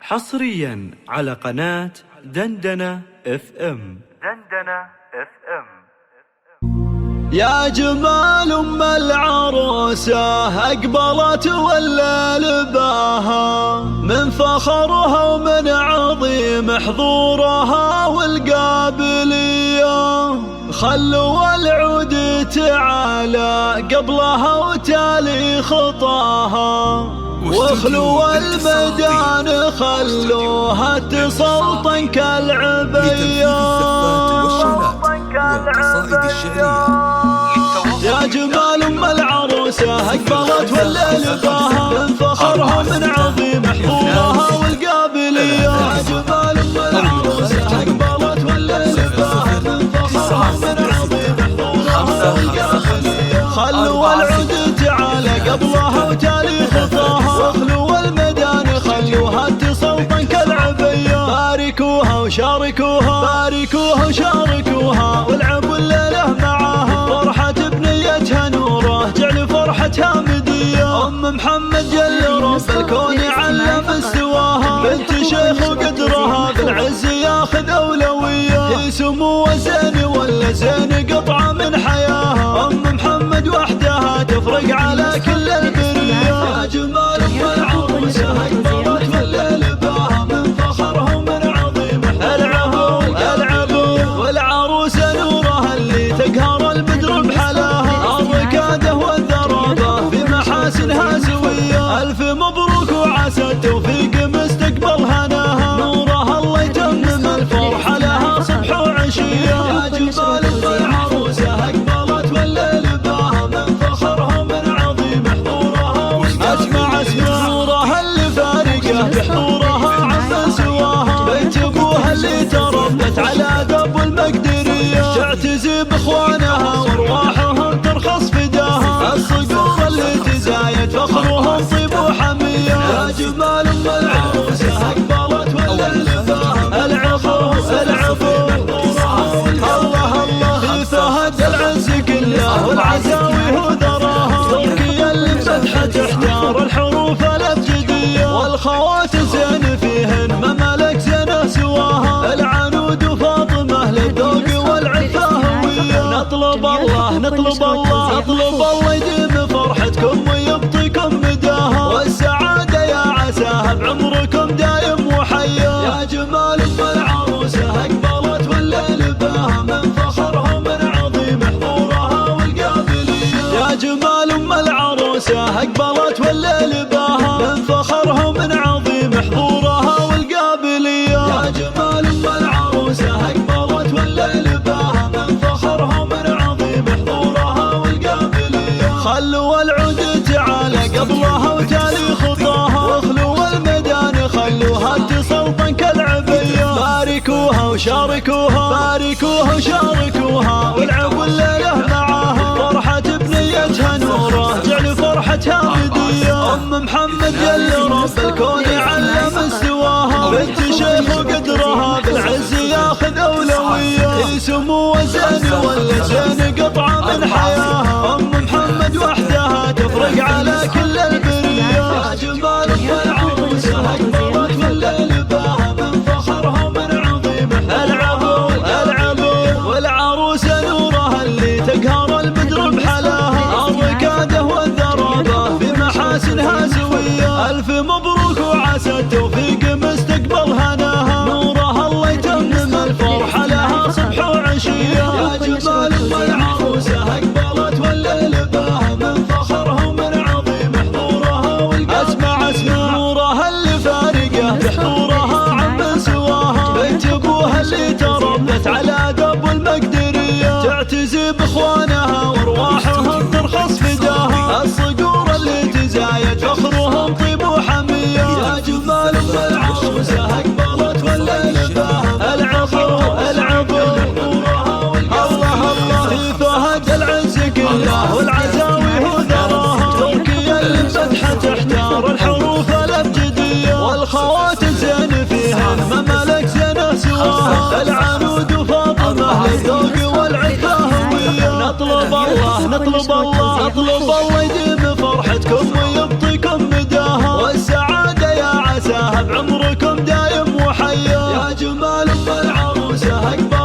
حصريا على قناة دندنة اف ام. يا جمال ام العروسة اقبلت والليل باها، من فخرها ومن عظيم حضورها والقابلية. خلوا العود تعالى قبلها وتالي خطاها، واخلوا الميدان خلوها تسلطن كالعبية. يا جمال ام العروسة اقبلت والليل باها، من فخرها من عظيم حضورها والقابلية. يا جمال ام العروسة اقبلت والليل باها، من فخرها من عظيم حضورها والقابلية. خلوا العود تعالى قبلها وتالي خطاها، واخلوا الميدان خلوها تسلطن كالعبية. باركوها وشاركوها، باركوها وشاركوها، والعبوا الليلة معاها. فرحة بنيتها نوره جعل فرحتها مدية. ام محمد جل رب الكون علم استواها، بنت شيخ وقدرها بالعز ياخذ اولوية. هي سمو وزين ولا زين قطعة من حياها، ام محمد وحدها تفرق على كل البرية. يا جمال ام العروسة اقبلت والليل باها، من فخرها ومن عظيم العبوا العبوا. والعروسة نورها اللي تقهر البدر بحلاها، الركادة والذرابة في محاسنها سوية. الف مبروك وعسى التوفيق مستقبل هناها، نورها الله يتمم الفرحة لها صبح وعشية. يا جمال ام العروسة اقبلت والليل باها، من فخرها ومن عظيم حضورها. اسمع نورها اللي فارقه بحضورها عم سواها، بيت ابوها اللي تربت على درب المقدرية. تعتزي باخوانها وارواحهم ترخص فداها، الصقور اللي تزايد فخرهم طيب وحمية. يا جمال ام العروسة اقبلت والليل باها، العفو العفو. الله الله في فهد العز كله والعزاوي وذراها، تركيا اللي فتحة تحتار الحروف الابجدية. والخوات زين فيهن ممالك زينه سواها، العنود وفاطمة للذوق والعفة هوية. نطلب الله نطلب الله نطلب الله يديم فرحتكم ويبطيكم مداها، والسعادة يا عساها بعمركم دايم وحيا. يا جمال ام العروسة اقبلت والليل باها، من فخرها ومن عظيم حضورها والقابلية. يا جمال ام العروسة اقبلت والليل باها، من فخرها ومن عظيم حضورها والقابلية. يا جمال ام العروسة اقبلت والليل باها، من فخرها ومن عظيم حضورها والقابلية. خلوا العود تعالى قبلها وتالي خطاها، واخلوا الميدان خلوها تسلطن كالعبية. باركوها وشاركوها، باركوها وشاركوها، والعبوا الليلة معاها. فرحة بنيتها نوره جعل فرحتها مدية. ام محمد جل رب الكون علم استواها، بنت شيخ وقدرها بالعز ياخذ اولوية. هي سمو وزين ولا زين قطعة من حياها، ام محمد وحدها تفرق على كل البرية. يا جمال ام العروسة اقبلت والليل باها، من فخرها ومن عظيم العبوا العبوا. والعروسة نورها اللي تقهر البدر بحلاها، الركادة والذرابة في محاسنها سوية. الف مبروك وعسى التوفيق مستقبل هناها، نورها الله يتمم الفرحة لها صبح وعشية. يا جمال ام العروسة اقبلت والليل باها، من فخرها ومن عظيم حضورها والقابلية. اسمع نورها اللي فارقه بحضورها عم سواها، بيت ابوها اللي تربت على درب المقدرية. تعتزي باخوانها وارواحهم ترخص فداها، الصقور اللي تزايد فخرهم طيب وحمية. يا جمال ام العروسة اقبلت والليل باها، العفو العفو. الله الله في فهد العز كله والعزاوي وذراها، تركيا اللي فتحة تحتار الحروف الابجدية. والخوات زين فيها ممالك زينه سواها، العنود وفاطمة للذوق والعفة هوية. نطلب الله نطلب الله نطلب الله يديم فرحتكم ويبطيكم مداها، والسعادة يا عساها العروسة أقبلت